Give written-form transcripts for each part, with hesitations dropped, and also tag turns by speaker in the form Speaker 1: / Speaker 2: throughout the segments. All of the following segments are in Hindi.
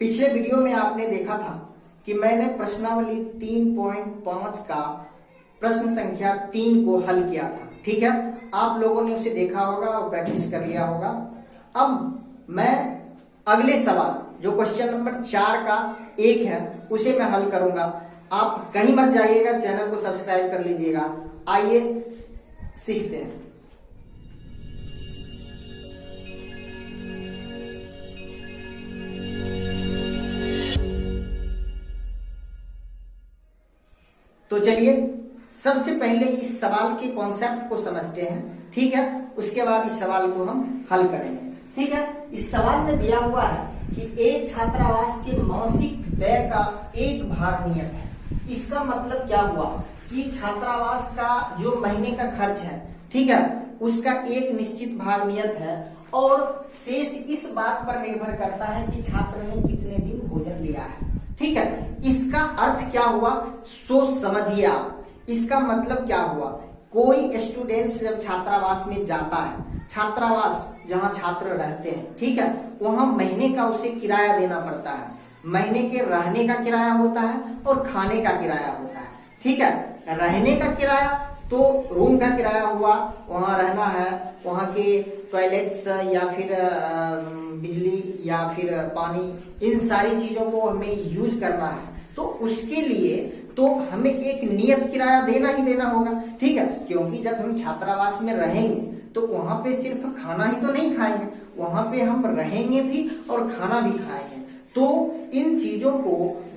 Speaker 1: पिछले वीडियो में आपने देखा था कि मैंने प्रश्नावली 3.5 का प्रश्न संख्या 3 को हल किया था। ठीक है, आप लोगों ने उसे देखा होगा और प्रैक्टिस कर लिया होगा। अब मैं अगले सवाल जो क्वेश्चन नंबर 4 का 1 है उसे मैं हल करूंगा। आप कहीं मत जाइएगा, चैनल को सब्सक्राइब कर लीजिएगा। आइए सीखते हैं। तो चलिए सबसे पहले इस सवाल के कॉन्सेप्ट को समझते हैं। ठीक है, उसके बाद इस सवाल को हम हल करेंगे। ठीक है, इस सवाल में दिया हुआ है कि एक छात्रावास के मासिक व्यय का एक भाग नियत है। इसका मतलब क्या हुआ कि छात्रावास का जो महीने का खर्च है, ठीक है, उसका एक निश्चित भाग नियत है और शेष इस बात पर निर्भर करता है कि छात्र ने कितने दिन भोजन लिया है। ठीक है, इसका अर्थ क्या हुआ सोच समझिए आप। इसका मतलब क्या हुआ, कोई स्टूडेंट जब छात्रावास में जाता है, छात्रावास जहां छात्र रहते हैं, ठीक है, वहां महीने का उसे किराया देना पड़ता है। महीने के रहने का किराया होता है और खाने का किराया होता है। ठीक है, रहने का किराया तो रूम का किराया हुआ, वहां रहना है, वहां के टॉयलेट्स या फिर बिजली या फिर पानी, इन सारी चीजों को हमें यूज करना है, तो उसके लिए तो हमें एक नियत किराया देना ही देना होगा। ठीक है, क्योंकि जब हम छात्रावास में रहेंगे तो वहां पे सिर्फ खाना ही तो नहीं खाएंगे, वहां पे हम रहेंगे भी और खाना भी खाएंगे। तो इन चीजों को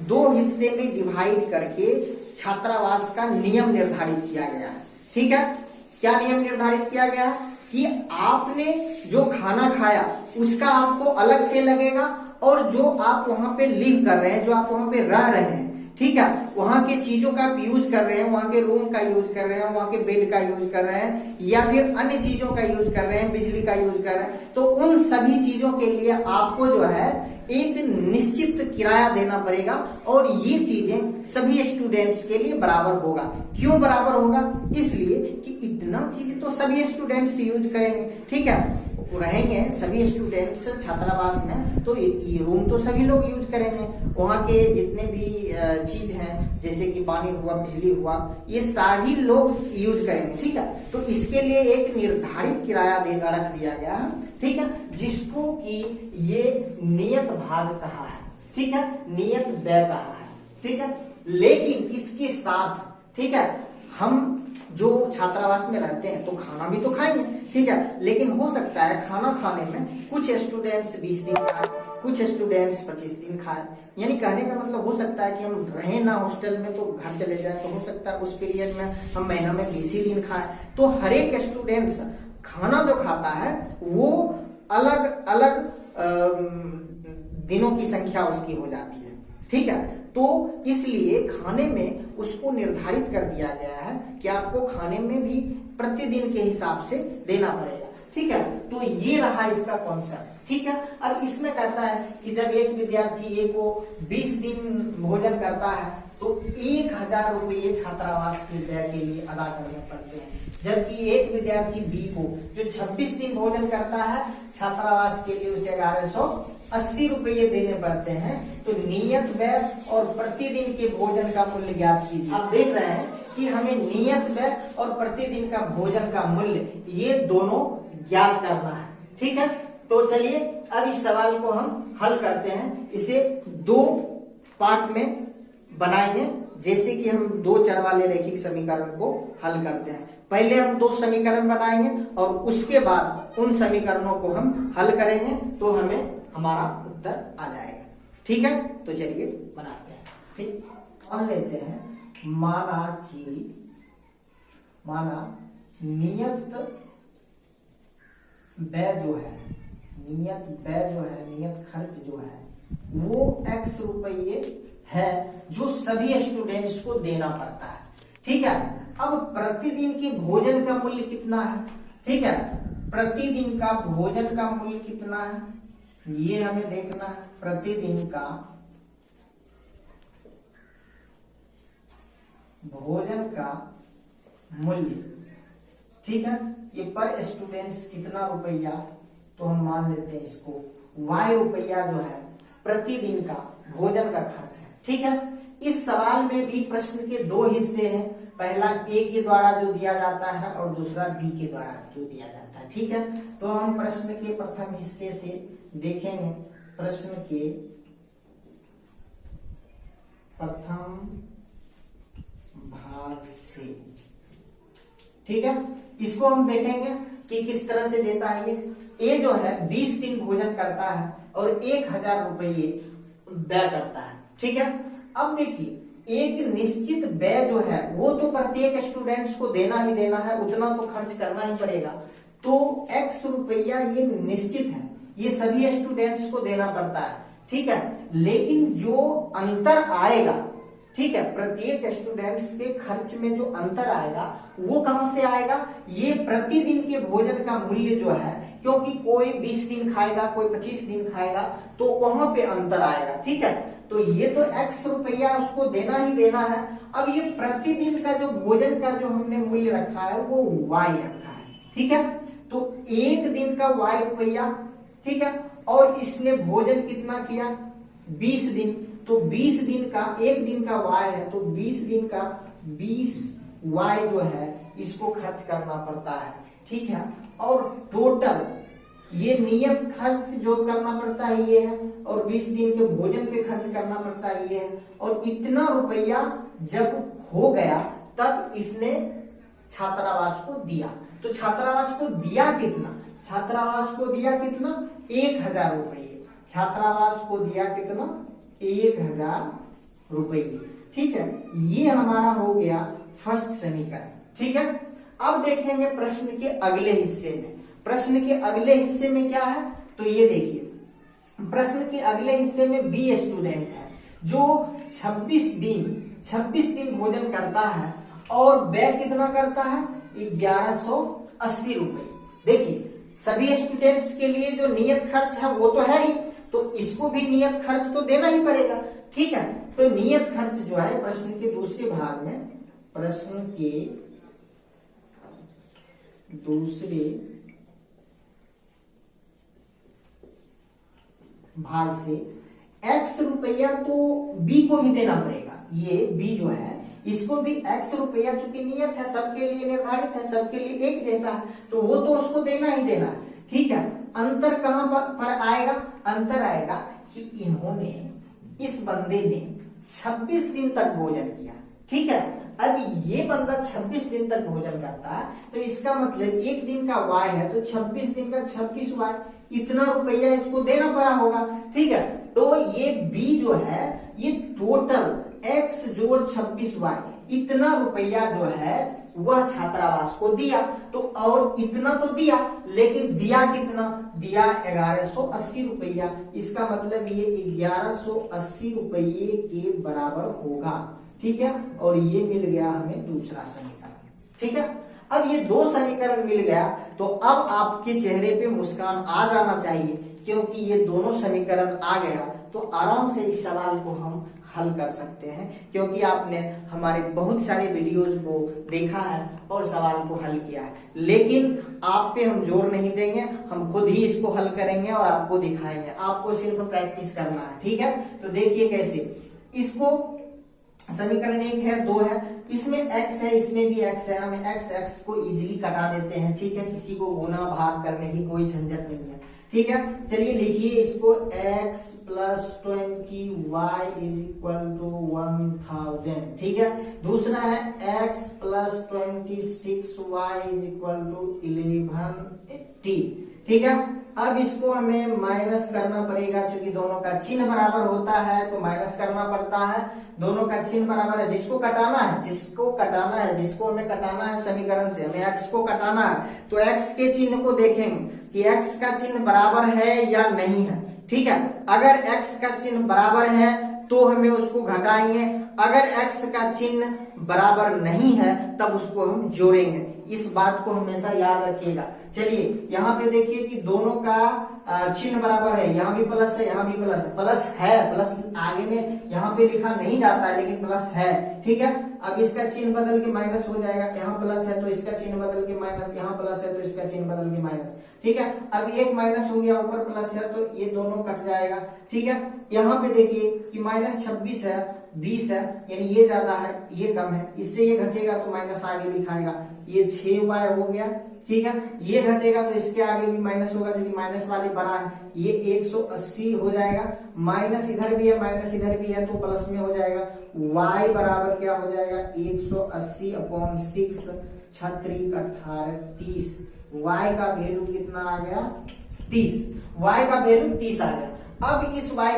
Speaker 1: दो हिस्से में डिवाइड करके छात्रावास का नियम निर्धारित किया गया है। ठीक है, क्या नियम निर्धारित किया गया है कि आपने जो खाना खाया उसका आपको अलग से लगेगा और जो आप वहां पे लिव कर रहे हैं, जो आप वहां पे रह रहे हैं, ठीक है, वहां के चीजों का यूज कर रहे हैं, वहां के रूम का यूज कर रहे हैं, वहां के बेड का यूज कर रहे हैं या फिर अन्य चीजों का यूज कर रहे हैं, बिजली का यूज कर रहे हैं, तो उन सभी चीजों के लिए आपको जो है एक निश्चित किराया देना पड़ेगा और ये चीजें सभी स्टूडेंट्स के लिए बराबर होगा। क्यों बराबर होगा? इसलिए कि इतना चीज तो सभी स्टूडेंट्स यूज करेंगे। ठीक है, रहेंगे सभी स्टूडेंट्स छात्रावास में, तो ये रूम तो सभी लोग यूज करेंगे, वहां के जितने भी चीज हैं जैसे कि पानी हुआ, बिजली हुआ, ये सभी लोग यूज करेंगे। ठीक है, तो इसके लिए एक निर्धारित किराया रख दिया गया है। ठीक है, जिसको कि ये नियत भाग कहा है। ठीक है, नियत व्यय कहा है। ठीक है, लेकिन इसके साथ, ठीक है, हम जो छात्रावास में रहते हैं तो खाना भी तो खाएंगे। ठीक है, लेकिन हो सकता है खाना खाने में कुछ स्टूडेंट्स 20 दिन खाए, कुछ स्टूडेंट्स 25 दिन खाए। यानी कहने का मतलब हो सकता है कि हम रहे ना हॉस्टल में तो घर चले जाए, तो हो सकता है उस पीरियड में हम महीना में 20 ही दिन खाए। तो हर एक स्टूडेंट्स खाना जो खाता है वो अलग अलग दिनों की संख्या उसकी हो जाती है। ठीक है, तो इसलिए खाने में उसको निर्धारित कर दिया गया है कि आपको खाने में भी प्रतिदिन के हिसाब से देना पड़ेगा। ठीक है, तो ये रहा इसका कॉन्सेप्ट। ठीक है, अब इसमें कहता है कि जब एक विद्यार्थी ए को 20 दिन भोजन करता है तो 1000 रुपये छात्रावास के व्यय के लिए अदा करने पड़ते हैं, जबकि एक विद्यार्थी बी को जो 26 दिन भोजन करता है छात्रावास के लिए उसे 1180 रुपये देने पड़ते हैं। तो नियत व्यय और प्रतिदिन के भोजन का मूल्य ज्ञात कीजिए। आप देख रहे हैं कि हमें नियत व्यय और प्रतिदिन का भोजन का मूल्य ये दोनों ज्ञात करना है। ठीक है, तो चलिए अब इस सवाल को हम हल करते हैं। इसे दो पार्ट में बनाएंगे, जैसे कि हम दो चर वाले रैखिक समीकरण को हल करते हैं। पहले हम दो समीकरण बनाएंगे और उसके बाद उन समीकरणों को हम हल करेंगे तो हमें हमारा उत्तर आ जाएगा। ठीक है, तो चलिए बनाते हैं। ठीक, मान लेते हैं, माना नियत व्यय जो है, नियत खर्च जो है वो x रुपये है जो सभी स्टूडेंट्स को देना पड़ता है। ठीक है, अब प्रतिदिन के भोजन का मूल्य कितना है? ठीक है, प्रतिदिन का भोजन का मूल्य कितना है ये हमें देखना है। प्रतिदिन का भोजन का मूल्य, ठीक है, ये पर स्टूडेंट्स कितना रुपया, तो हम मान लेते हैं इसको y रुपया जो है प्रतिदिन का भोजन का खर्च है। ठीक है, इस सवाल में भी प्रश्न के दो हिस्से हैं, पहला ए के द्वारा जो दिया जाता है और दूसरा बी के द्वारा जो दिया जाता है। ठीक है, तो हम प्रश्न के प्रथम हिस्से से देखेंगे, प्रश्न के प्रथम भाग से। ठीक है, इसको हम देखेंगे कि किस तरह से देता है ये। ए जो है 20 दिन भोजन करता है और 1000 रुपये व्यय करता है। ठीक है, अब देखिए एक निश्चित व्यय जो है वो तो प्रत्येक स्टूडेंट्स को देना ही देना है, उतना तो खर्च करना ही पड़ेगा। तो x रुपया ये निश्चित है, ये सभी स्टूडेंट्स को देना पड़ता है। ठीक है, लेकिन जो अंतर आएगा, ठीक है, प्रत्येक स्टूडेंट्स के खर्च में जो अंतर आएगा वो कहां से आएगा, ये प्रतिदिन के भोजन का मूल्य जो है, क्योंकि कोई 20 दिन खाएगा, कोई 25 दिन खाएगा, तो वहां पे अंतर आएगा। ठीक है, तो ये तो x रुपया उसको देना ही देना है। अब ये प्रतिदिन का जो भोजन का जो हमने मूल्य रखा है वो y रखा है। ठीक है, तो एक दिन का y रुपया, ठीक है, और इसने भोजन कितना किया 20 दिन, तो 20 दिन का एक दिन का y है, तो 20 दिन का 20 y जो है इसको खर्च करना पड़ता है। ठीक है, और टोटल ये नियत खर्च जो करना पड़ता है ये है, और 20 दिन के भोजन पे खर्च करना पड़ता है ये है, और इतना रुपया जब हो गया तब इसने छात्रावास को दिया। तो छात्रावास को दिया कितना, छात्रावास को दिया कितना 1000 रुपये, छात्रावास को दिया कितना 1000 रुपये। ठीक है, ये हमारा हो गया फर्स्ट समीकरण। ठीक है, अब देखेंगे प्रश्न के अगले हिस्से में। प्रश्न के अगले हिस्से में क्या है, तो ये देखिए प्रश्न के अगले हिस्से में बी स्टूडेंट है जो 26 दिन भोजन करता है और व्यय कितना करता है 1180 रुपये। देखिए सभी स्टूडेंट्स के लिए जो नियत खर्च है वो तो है ही, तो इसको भी नियत खर्च तो देना ही पड़ेगा। ठीक है, तो नियत खर्च जो है प्रश्न के दूसरे भाग में, प्रश्न के दूसरे भाग से x रुपया तो b को भी देना पड़ेगा। ये b जो है इसको भी x रुपया चूंकि नियत है, सबके लिए निर्धारित है, सबके लिए एक जैसा है, तो वो तो उसको देना ही देना है। ठीक है, अंतर कहां पर आएगा, अंतर आएगा कि इन्होंने, इस बंदे ने 26 दिन तक भोजन किया। ठीक है, अब ये बंदा 26 दिन तक भोजन करता है, तो इसका मतलब एक दिन का y है, तो 26 दिन का 26y, इतना रुपया इसको देना पड़ा होगा। ठीक है, तो ये b जो है ये टोटल x जोड़ 26y, इतना रुपया जो है वह छात्रावास को दिया। तो और इतना तो दिया, लेकिन दिया कितना, दिया 1180 रुपया। इसका मतलब ये 1180 रुपये के बराबर होगा। ठीक है, और ये मिल गया हमें दूसरा समीकरण। ठीक है, अब ये दो समीकरण मिल गया, तो अब आपके चेहरे पे मुस्कान आ जाना चाहिए, क्योंकि ये दोनों समीकरण आ गया तो आराम से इस सवाल को हम हल कर सकते हैं, क्योंकि आपने हमारे बहुत सारे वीडियोज को देखा है और सवाल को हल किया है। लेकिन आप पे हम जोर नहीं देंगे, हम खुद ही इसको हल करेंगे और आपको दिखाएंगे, आपको सिर्फ प्रैक्टिस करना है। ठीक है, तो देखिए कैसे, इसको समीकरण 1 है, 2 है, इसमें x है, इसमें भी x है, हम x को इजीली कटा देते हैं। ठीक है, किसी को गुना भाग करने की कोई झंझट नहीं है। ठीक है, चलिए लिखिए इसको, x + 20y = 1000। ठीक है, दूसरा है x + 26y = 1180। ठीक है, अब इसको हमें माइनस करना पड़ेगा, क्योंकि दोनों का चिन्ह बराबर होता है तो माइनस करना पड़ता है। दोनों का चिन्ह बराबर है, जिसको कटाना है, जिसको हमें कटाना है समीकरण से, हमें x को कटाना है, तो x के चिन्ह को देखेंगे कि x का चिन्ह बराबर है या नहीं है। ठीक है, अगर x का चिन्ह बराबर है तो हमें उसको घटाएंगे, अगर x का चिन्ह बराबर नहीं है तब उसको हम जोड़ेंगे। इस बात को हमेशा याद रखिएगा। चलिए यहाँ पे देखिए कि दोनों का चिन्ह बराबर है, यहाँ भी प्लस है, यहाँ भी प्लस है, प्लस आगे में यहाँ पे लिखा नहीं जाता है लेकिन प्लस है, ठीक है। अब इसका चिन्ह बदल के माइनस हो जाएगा, यहाँ प्लस है तो इसका चिन्ह बदल के माइनस, यहाँ प्लस है तो इसका चिन्ह बदल के माइनस, ठीक है। अब एक माइनस हो गया, ऊपर प्लस है तो ये दोनों कट जाएगा, ठीक है। यहाँ पे देखिए कि -26 है, 20 है, यानी ये ज्यादा है ये कम है, इससे ये घटेगा तो माइनस आगे लिखाएगा, ये 6y हो गया, ठीक है। ये घटेगा तो इसके आगे भी माइनस होगा जो कि माइनस वाले बड़ा है, ये 180 हो जाएगा, माइनस इधर भी है माइनस इधर भी है तो प्लस में हो जाएगा, y बराबर क्या हो जाएगा 180/6, 6 18 30, y का वैल्यू कितना आ गया 30, y का वैल्यू 30 आ गया। अब इस y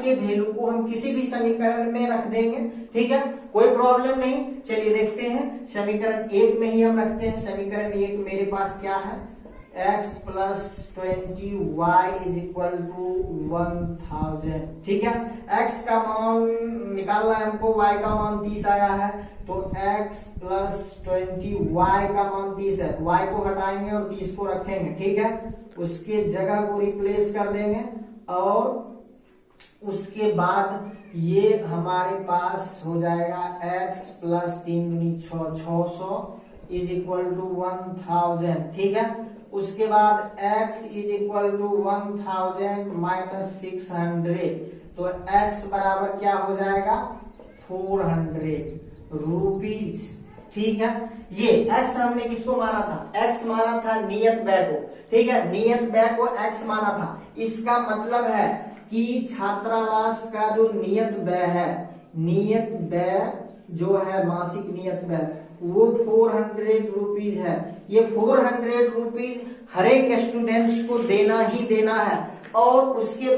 Speaker 1: के वैल्यू को हम किसी भी समीकरण में रख देंगे, ठीक है, कोई प्रॉब्लम नहीं। चलिए देखते हैं, समीकरण 1 में ही हम रखते हैं। समीकरण 1 मेरे पास क्या है, x + 20y = 1000, ठीक है। x का मान निकालना है हमको, y का मान 30 आया है तो x + 20y का मान 30 है, y को हटाएंगे और 30 को रखेंगे, ठीक है। उसके जगह को रिप्लेस कर देंगे और उसके बाद ये हमारे पास हो जाएगा x + 3 × 6 600 = 1000, ठीक है। उसके बाद x = 1000 - 600 तो x बराबर क्या हो जाएगा 400 रुपीज, ठीक है। ये x हमने किसको माना था, x माना था नियत व्यय को, ठीक है, नियत व्यय को x माना था। इसका मतलब है कि छात्रावास का जो नियत व्यय है, नियत व्यय जो है मासिक नियत व्यय वो 400 रुपीज है। ये 400 रुपीज हर एक स्टूडेंट्स को देना ही देना है। और उसके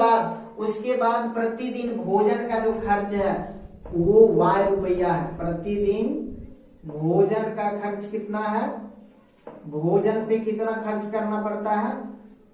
Speaker 1: बाद प्रतिदिन भोजन का जो खर्च है वो y रुपया है। प्रतिदिन भोजन का खर्च कितना है, भोजन पे कितना खर्च करना पड़ता है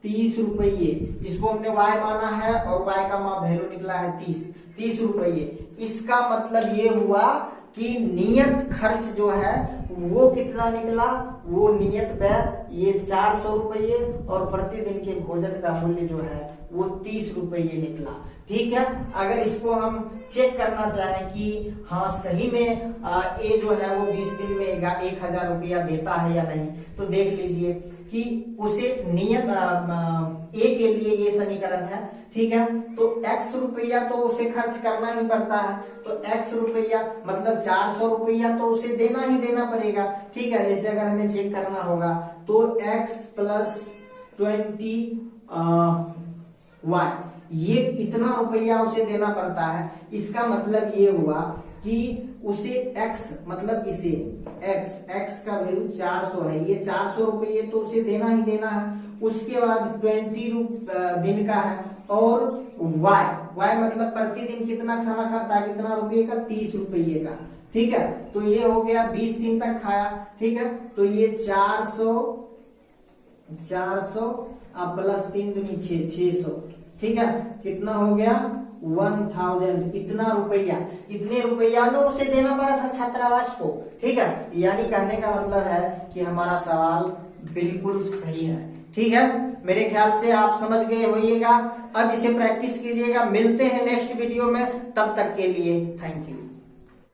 Speaker 1: 30 रुपये। इसको हमने y माना है और y का वैल्यू निकला है 30 रुपये। इसका मतलब ये हुआ कि नियत खर्च जो है वो कितना निकला, वो नियत व्यय ये 400 रुपये और प्रतिदिन के भोजन का मूल्य जो है वो 30 रुपये निकला, ठीक है। अगर इसको हम चेक करना चाहें कि हाँ सही में ए जो है वो 20 दिन में 1000 रुपया देता है या नहीं, तो देख लीजिए कि उसे नियत ए के लिए ये समीकरण है, ठीक है। तो x रुपया तो उसे खर्च करना ही पड़ता है, तो x रुपया मतलब 400 रुपया तो उसे देना ही देना पड़ेगा, ठीक है। जैसे अगर हमें चेक करना होगा तो x + 20y ये इतना रुपया उसे देना पड़ता है। इसका मतलब ये हुआ कि उसे x मतलब इसे x का वैल्यू 400 है, ये 400 रुपये तो उसे देना ही देना है। उसके बाद 20 दिन का है और y मतलब प्रतिदिन कितना खाना खाता है, कितना रुपये का 30 रुपये का, ठीक है। तो ये हो गया 20 दिन तक खाया, ठीक है। तो ये 400 + 3 × 6 600, ठीक है। कितना हो गया 1000, इतना रुपया, इतने रुपया में उसे देना पड़ा था छात्रावास को, ठीक है। यानी कहने का मतलब है कि हमारा सवाल बिल्कुल सही है, ठीक है। मेरे ख्याल से आप समझ गए होइएगा। अब इसे प्रैक्टिस कीजिएगा। मिलते हैं नेक्स्ट वीडियो में, तब तक के लिए थैंक यू।